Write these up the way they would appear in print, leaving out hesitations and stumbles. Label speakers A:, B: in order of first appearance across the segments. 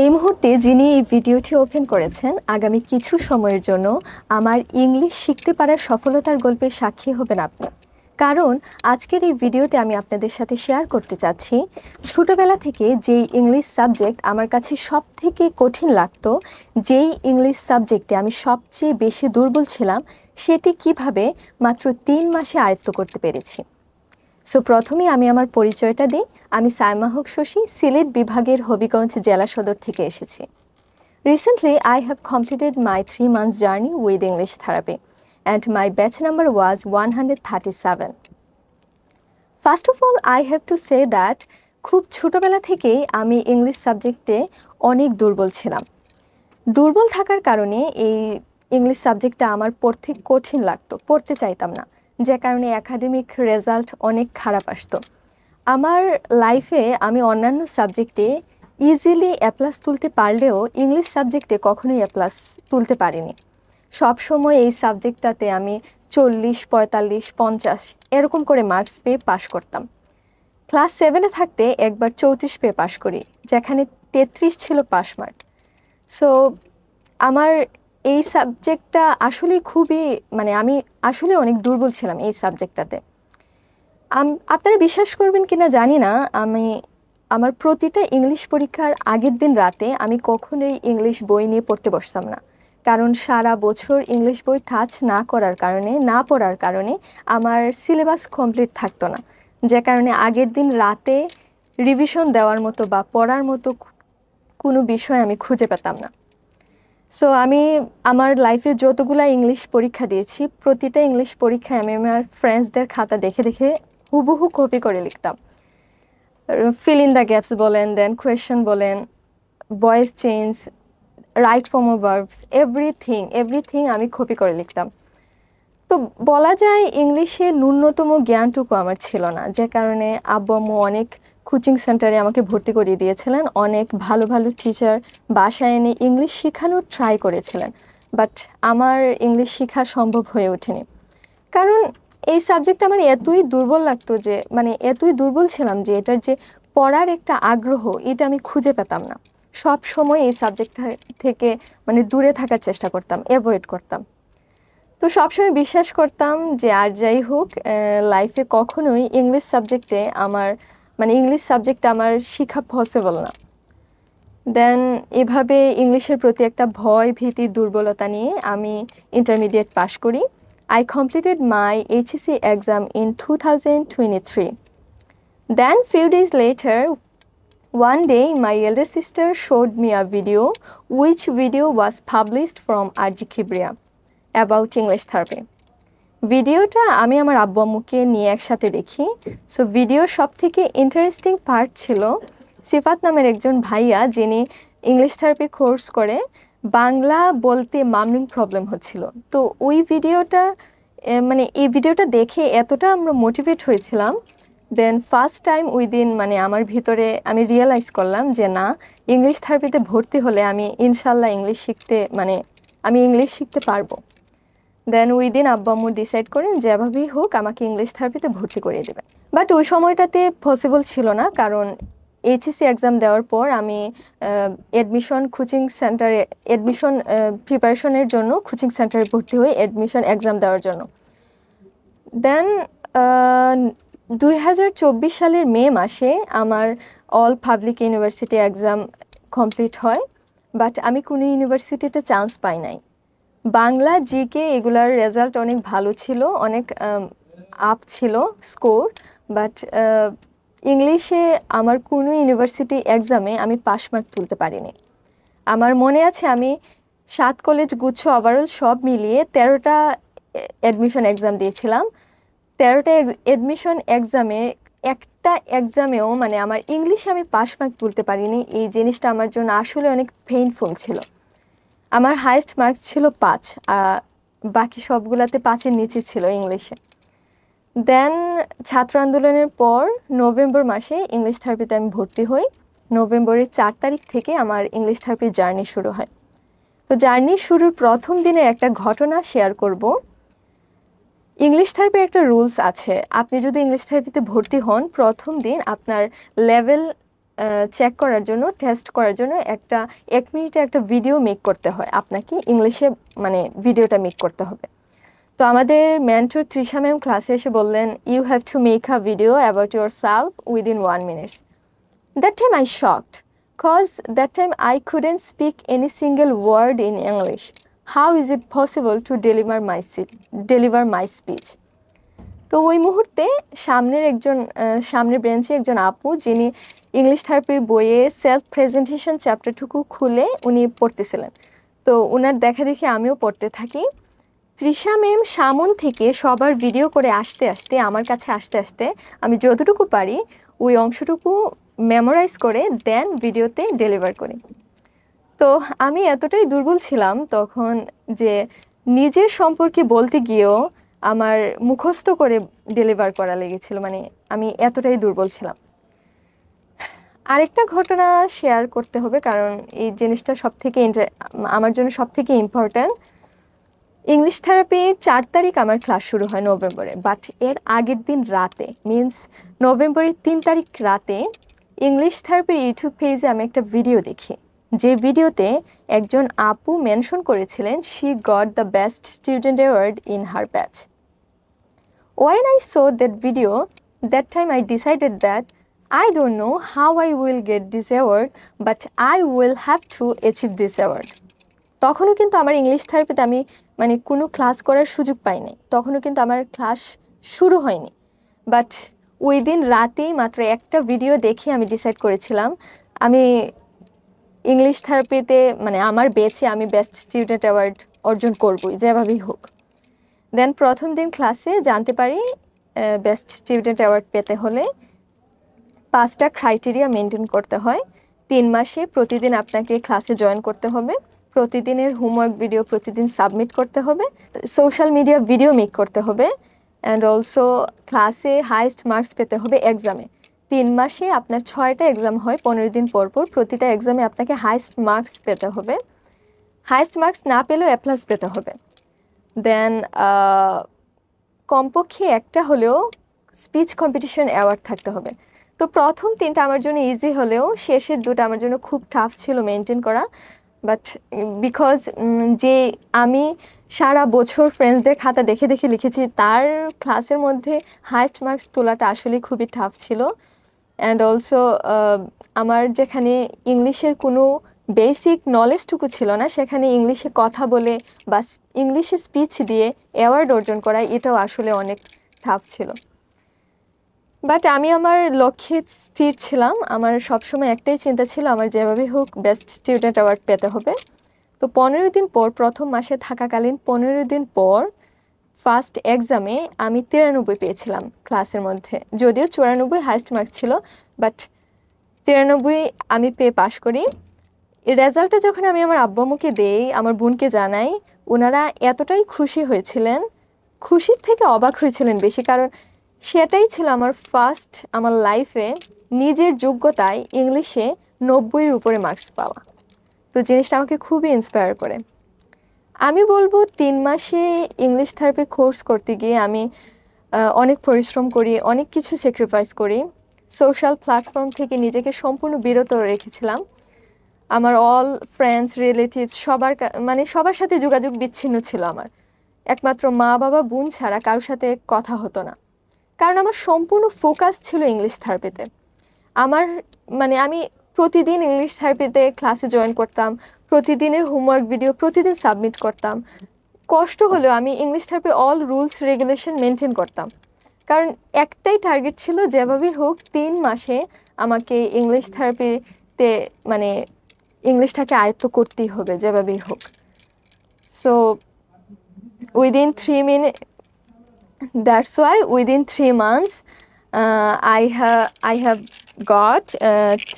A: এই মুহূর্তে যিনি এই ভিডিওটি ওপেন করেছেন আগামী কিছু সময়ের জন্য আমার ইংলিশ শিখতে পারার সফলতার গল্পের সাক্ষী হবেন আপনি। কারণ আজকের এই ভিডিওতে আমি আপনাদের সাথে শেয়ার করতে চাচ্ছি ছোটবেলা থেকে যেই ইংলিশ সাবজেক্ট আমার কাছে সবথেকে কঠিন লাগতো, যেই ইংলিশ সাবজেক্টে আমি সবচেয়ে বেশি দুর্বল ছিলাম, সেটি কিভাবে মাত্র ৩ মাসে আয়ত্ত করতে পেরেছি। সো প্রথমে আমি আমার পরিচয়টা দিই। আমি সাইমা হক শশী, সিলেট বিভাগের হবিগঞ্জ জেলা সদর থেকে এসেছি। Recently, I have completed my 3 months journey with English therapy and my batch number was 137. First of all, I have to say that খুব ছোটবেলা থেকেই আমি ইংলিশ সাবজেক্টে অনেক দুর্বল ছিলাম। দুর্বল থাকার কারণে এই ইংলিশ সাবজেক্টটা আমার পড়তে কঠিন লাগতো, পড়তে চাইতাম না, যে কারণে একাডেমিক রেজাল্ট অনেক খারাপ আসতো। আমার লাইফে আমি অন্যান্য সাবজেক্টে ইজিলি এ প্লাস তুলতে পারলেও ইংলিশ সাবজেক্টে কখনোই এ প্লাস তুলতে পারিনি। সবসময় এই সাবজেক্টটাতে আমি 40, 45, 50 এরকম করে মার্কস পেয়ে পাশ করতাম। ক্লাস 7-এ থাকতে একবার 34 পেয়ে পাশ করি, যেখানে 33 ছিল পাস মার্ক। সো আমার এই সাবজেক্টটা আসলে খুবই আমি আসলে অনেক দুর্বল ছিলাম এই সাবজেক্টটাতে। আপনারা বিশ্বাস করবেন কিনা জানি না, আমার প্রতিটা ইংলিশ পরীক্ষার আগের দিন রাতে আমি কখনোই ইংলিশ বই নিয়ে পড়তে বসতাম না। কারণ সারা বছর ইংলিশ বই টাচ না পড়ার কারণে আমার সিলেবাস কমপ্লিট থাকতো না, যে কারণে আগের দিন রাতে রিভিশন দেওয়ার মতো বা পড়ার মতো কোনো বিষয় আমি খুঁজে পেতাম না। সো আমি আমার লাইফে যতগুলা ইংলিশ পরীক্ষা দিয়েছি, প্রতিটা ইংলিশ পরীক্ষায় আমি আমার ফ্রেন্ডসদের খাতা দেখে দেখে হুবহু কপি করে লিখতাম। ফিল ইন দ্য গ্যাপস বলেন, দেন কোয়েশ্চেন বলেন, voice change, right form of verbs, everything আমি কপি করে লিখতাম। তো বলা যায় ইংলিশে ন্যূনতম জ্ঞানটুকু আমার ছিল না, যে কারণে আব্বু আম্মু অনেক কোচিং সেন্টারে আমাকে ভর্তি করিয়ে দিয়েছিলেন। অনেক ভালো ভালো টিচার বাসায় এনে ইংলিশ শেখানোর ট্রাই করেছিলেন, বাট আমার ইংলিশ শেখা সম্ভব হয়ে ওঠেনি। কারণ এই সাবজেক্টটা আমার এতই দুর্বল লাগতো যে এতই দুর্বল ছিলাম যে এটার যে পড়ার একটা আগ্রহ, এটা আমি খুঁজে পেতাম না। সব সময় এই সাবজেক্টটা থেকে দূরে থাকার চেষ্টা করতাম, অ্যাভয়েড করতাম। তো সবসময় বিশ্বাস করতাম যে আর যাই হোক, লাইফে কখনোই ইংলিশ সাবজেক্টে ইংলিশ সাবজেক্টটা আমার শেখা পসিবল না। দেন এভাবে ইংলিশের প্রতি একটা ভয়, ভীতি, দুর্বলতা নিয়ে আমি ইন্টারমিডিয়েট পাশ করি। I completed my HSC exam in 2023. Then few days later, one day my elder sister showed me a video, which video was published from RG Kibriya about English therapy. ভিডিওটা আমি আমার আব্বু আম্মুকে নিয়ে একসাথে দেখি। সো ভিডিওর সবথেকে ইন্টারেস্টিং পার্ট ছিল সিফাত নামের একজন ভাইয়া, যিনি ইংলিশ থেরাপি কোর্স করে, বাংলা বলতে মামলিং প্রবলেম হচ্ছিল। তো ওই ভিডিওটা এই ভিডিওটা দেখে এতটা আমরা মোটিভেট হয়েছিলাম, দেন ফার্স্ট টাইম উইদিন আমার ভিতরে আমি রিয়েলাইজ করলাম যে না, ইংলিশ থেরাপিতে ভর্তি হলে আমি ইনশাল্লাহ ইংলিশ শিখতে পারবো। দেন উইদিন আব্বু আম্মু ডিসাইড করেন যেভাবেই হোক আমাকে ইংলিশ থেরাপিতে ভর্তি করিয়ে দেবে। বাট ওই সময়টাতে পসিবল ছিল না, কারণ এইচএসসি এক্সাম দেওয়ার পর আমি প্রিপারেশনের জন্য কোচিং সেন্টারে ভর্তি হই অ্যাডমিশন এক্সাম দেওয়ার জন্য। দেন 2024 সালের মে মাসে আমার all public university exam complete হয়, বাট আমি কোনো ইউনিভার্সিটিতে চান্স পাই নাই। বাংলা, জিকে এগুলার রেজাল্ট অনেক ভালো ছিল, অনেক আপ ছিল স্কোর, বাট ইংলিশে আমার কোনো ইউনিভার্সিটি এক্সামে আমি পাস মার্ক তুলতে পারিনি। আমার মনে আছে আমি 7 কলেজ গুচ্ছ ওভারঅল সব মিলিয়ে 13টা অ্যাডমিশন এক্সাম দিয়েছিলাম। 13টা অ্যাডমিশন এক্সামে একটা এক্সামেও আমার ইংলিশে আমি পাস মার্ক তুলতে পারিনি। এই জিনিসটা আমার জন্য আসলে অনেক পেইনফুল ছিল। আমার হাইয়েস্ট মার্কস ছিল 5, বাকি সবগুলাতে 5-এর নিচে ছিল ইংলিশে। দেন ছাত্র আন্দোলনের পর নভেম্বর মাসে ইংলিশ থেরাপিতে আমি ভর্তি হই। নভেম্বরের 4 তারিখ থেকে আমার ইংলিশ থেরাপির জার্নি শুরু হয়। তো জার্নি শুরুর প্রথম দিনের একটা ঘটনা শেয়ার করব। ইংলিশ থেরাপির একটা রুলস আছে, আপনি যদি ইংলিশ থেরাপিতে ভর্তি হন, প্রথম দিন আপনার লেভেল চেক করার জন্য, টেস্ট করার জন্য 1 মিনিটে একটা ভিডিও মেক করতে হয়, আপনাকে ইংলিশে মানে ভিডিওটা মেক করতে হবে। তো আমাদের মেন্টর তৃষা ম্যাম ক্লাসে এসে বললেন, you have to make a video about yourself within 1 minute. That time I shocked, cause that time I couldn't speak any single word in English. How is it possible to deliver my speech? তো ওই মুহূর্তে সামনের বেঞ্চে একজন আপু, যিনি English থেরাপির বইয়ে সেলফ প্রেজেন্টেশন চ্যাপ্টারটুকু খুলে উনি পড়তেছিলেন। তো ওনার দেখা দেখি আমিও পড়তে থাকি। তৃষা ম্যাম সামন থেকে সবার ভিডিও করে আসতে আমার কাছে আসতে আমি যতটুকু পারি ওই অংশটুকু মেমোরাইজ করে দেন ভিডিওতে ডেলিভার করি। তো আমি এতটাই দুর্বল ছিলাম তখন যে নিজের সম্পর্কে বলতে গিয়েও আমার মুখস্থ করে ডেলিভার করা লেগেছিল, মানে আমি এতটাই দুর্বল ছিলাম। আরেকটা ঘটনা শেয়ার করতে হবে, কারণ এই জিনিসটা আমার জন্য সবথেকে ইম্পর্ট্যান্ট। ইংলিশ থেরাপির 4 তারিখ আমার ক্লাস শুরু হয় নভেম্বরে, বাট এর আগের দিন রাতে, মিনস নভেম্বরের 3 তারিখ রাতে ইংলিশ থেরাপির ইউটিউব পেজে আমি একটা ভিডিও দেখি, যে ভিডিওতে একজন আপু মেনশন করেছিলেন she got the best student award in her batch. When I saw that video, that time I decided that I don't know how I will get this award, but I will have to achieve this award. তখনও কিন্তু আমার English থেরাপিতে আমি মানে কোনো class করার সুযোগ পাইনি, তখনও কিন্তু আমার ক্লাস শুরু হয়নি। বাট ওই দিন রাতেই মাত্র একটা ভিডিও দেখে আমি ডিসাইড করেছিলাম আমি ইংলিশ থেরাপিতে মানে আমার বেচে আমি বেস্ট স্টুডেন্ট অ্যাওয়ার্ড অর্জন করবই যেভাবেই হোক। দেন প্রথম দিন ক্লাসে জানতে পারি বেস্ট স্টুডেন্ট অ্যাওয়ার্ড পেতে হলে 5টা ক্রাইটেরিয়া মেনটেন করতে হয়। 3 মাসে প্রতিদিন আপনাকে ক্লাসে জয়েন করতে হবে, প্রতিদিনের হোমওয়ার্ক ভিডিও প্রতিদিন সাবমিট করতে হবে, সোশ্যাল মিডিয়া ভিডিও মেক করতে হবে, অ্যান্ড অলসো ক্লাসে হাইয়েস্ট মার্কস পেতে হবে এক্সামে। 3 মাসে আপনার 6টা এক্সাম হয় 15 দিন পর, প্রতিটা এক্সামে আপনাকে হাইয়েস্ট মার্কস পেতে হবে, হাইয়েস্ট মার্কস না পেলেও A+ পেতে হবে। দেন কমপক্ষে একটা হলেও স্পিচ কম্পিটিশন অ্যাওয়ার্ড থাকতে হবে। তো প্রথম 3টা আমার জন্য ইজি হলেও শেষের 2টা আমার জন্য খুব টাফ ছিল মেনটেন করা। বাট বিকজ যে আমি সারা বছর ফ্রেন্ডসদের খাতা দেখে লিখেছি, তার ক্লাসের মধ্যে হাইয়েস্ট মার্কস তোলাটা আসলে খুবই টাফ ছিল। অ্যান্ড অলসো আমার যেখানে ইংলিশের কোনো বেসিক নলেজটুকু ছিল না, সেখানে ইংলিশে কথা বলে বা ইংলিশে স্পিচ দিয়ে অ্যাওয়ার্ড অর্জন করা, এটাও আসলে অনেক টাফ ছিল। বাট আমি আমার লক্ষ্যে স্থির ছিলাম, আমার সবসময় একটাই চিন্তা ছিল আমার যেভাবেই হোক বেস্ট স্টুডেন্ট অ্যাওয়ার্ড পেতে হবে। তো 15 দিন পর, প্রথম মাসে থাকাকালীন 15 দিন পর ফার্স্ট এক্সামে আমি 93 পেয়েছিলাম ক্লাসের মধ্যে, যদিও 94 হাইয়েস্ট মার্কস ছিল, বাট 93 আমি পেয়ে পাশ করি। এই রেজাল্টটা যখন আমি আমার আব্বু আম্মুকে দেই, আমার বোনকে জানাই, ওনারা এতটাই খুশি হয়েছিলেন, খুশির থেকে অবাক হয়েছিলেন বেশি, কারণ সেটাই ছিল আমার লাইফে নিজের যোগ্যতায় ইংলিশে 90-এর উপরে মার্কস পাওয়া। তো জিনিসটা আমাকে খুবই ইন্সপায়ার করে। আমি বলবো 3 মাসে ইংলিশ থেরাপি কোর্স করতে গিয়ে আমি অনেক পরিশ্রম করি, অনেক কিছু স্যাক্রিফাইস করি। সোশ্যাল প্ল্যাটফর্ম থেকে নিজেকে সম্পূর্ণ বিরত রেখেছিলাম। আমার অল ফ্রেন্ডস রিলেটিভস সবার সাথে যোগাযোগ বিচ্ছিন্ন ছিল আমার। একমাত্র মা বাবা বোন ছাড়া কারোর সাথে কথা হতো না, কারণ আমার সম্পূর্ণ ফোকাস ছিল ইংলিশ থেরাপিতে। আমি প্রতিদিন ইংলিশ থেরাপিতে ক্লাসে জয়েন করতাম, প্রতিদিনের হোমওয়ার্ক ভিডিও প্রতিদিন সাবমিট করতাম। কষ্ট হলেও আমি ইংলিশ থেরাপির অল রুলস রেগুলেশন মেনটেন করতাম, কারণ একটাই টার্গেট ছিল যেভাবেই হোক 3 মাসে আমাকে ইংলিশ থেরাপিতে ইংলিশটাকে আয়ত্ত করতেই হবে যেভাবেই হোক। So that's why within 3 months I have got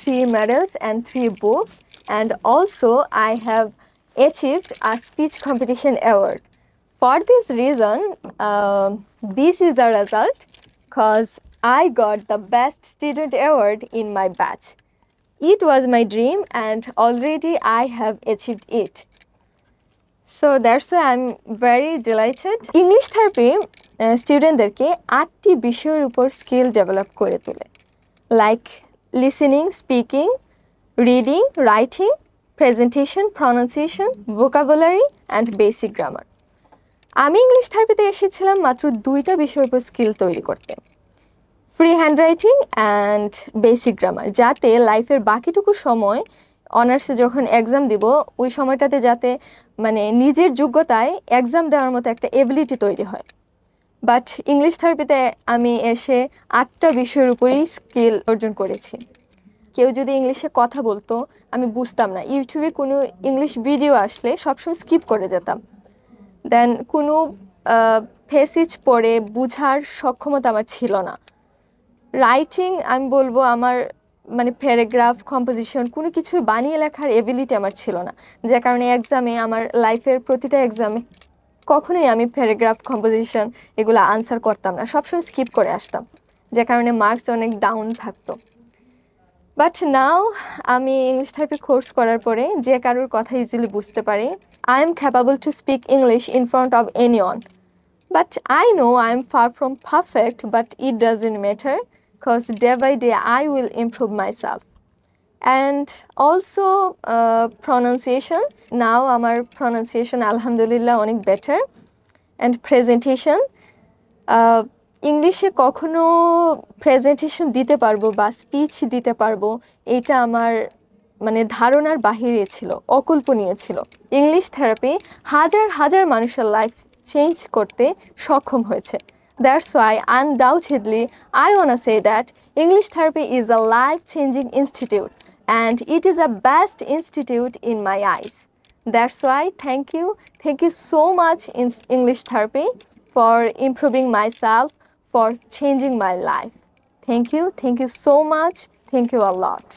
A: 3 medals and 3 books, and also I have achieved a speech competition award. For this reason, this is the result, because I got the best student award in my batch. It was my dream and already I have achieved it. So that's why I'm very delighted. English therapy স্টুডেন্টদেরকে 8টি বিষয়ের উপর skill develop করে তোলে, like listening, speaking, reading, writing, presentation, pronunciation, vocabulary and basic grammar. আমি English থেরাপিতে এসেছিলাম মাত্র 2টা বিষয়ের উপর স্কিল তৈরি করতে, free handwriting and basic grammar, যাতে লাইফের বাকিটুকু সময় অনার্সে যখন এক্সাম দিব ওই সময়টাতে যাতে মানে নিজের যোগ্যতায় এক্সাম দেওয়ার মতো একটা এবিলিটি তৈরি হয়। বাট ইংলিশ থেরাপিতে আমি এসে 8টা বিষয়ের উপরেই স্কিল অর্জন করেছি। কেউ যদি ইংলিশে কথা বলতো আমি বুঝতাম না, ইউটিউবে কোনো ইংলিশ ভিডিও আসলে সবসময় স্কিপ করে যেতাম। দেন কোনো প্যাসেজ পড়ে বোঝার সক্ষমতা আমার ছিল না। রাইটিং আমি বলবো আমার মানে প্যারাগ্রাফ কম্পোজিশন কোনো কিছু বানিয়ে লেখার এবিলিটি আমার ছিল না, যে কারণে এক্সামে আমার লাইফের প্রতিটা এক্সামে কখনোই আমি প্যারাগ্রাফ কম্পোজিশন এগুলো আনসার করতাম না, সবসময় স্কিপ করে আসতাম, যে কারণে মার্কস অনেক ডাউন থাকতো। বাট নাও আমি ইংলিশ থেরাপি কোর্স করার পরে যে কারোর কথা ইজিলি বুঝতে পারি। I am capable to speak English in front of anyone, but I know I am far from perfect, but it doesn't matter because day by day I will improve myself. And also pronunciation, now আমার pronunciation alhamdulillah অনেক better. And presentation, ইংলিশে কখনো presentation দিতে পারবো বা speech দিতে পারবো এটা আমার মানে ধারণার বাহিরে ছিল, অকল্পনীয় ছিল। ইংলিশ থেরাপি হাজার হাজার মানুষের লাইফ চেঞ্জ করতে সক্ষম হয়েছে। That's why undoubtedly I want to say that English therapy is a life-changing institute and it is a best institute in my eyes. That's why thank you so much in English therapy for improving myself, for changing my life. Thank you so much, thank you a lot.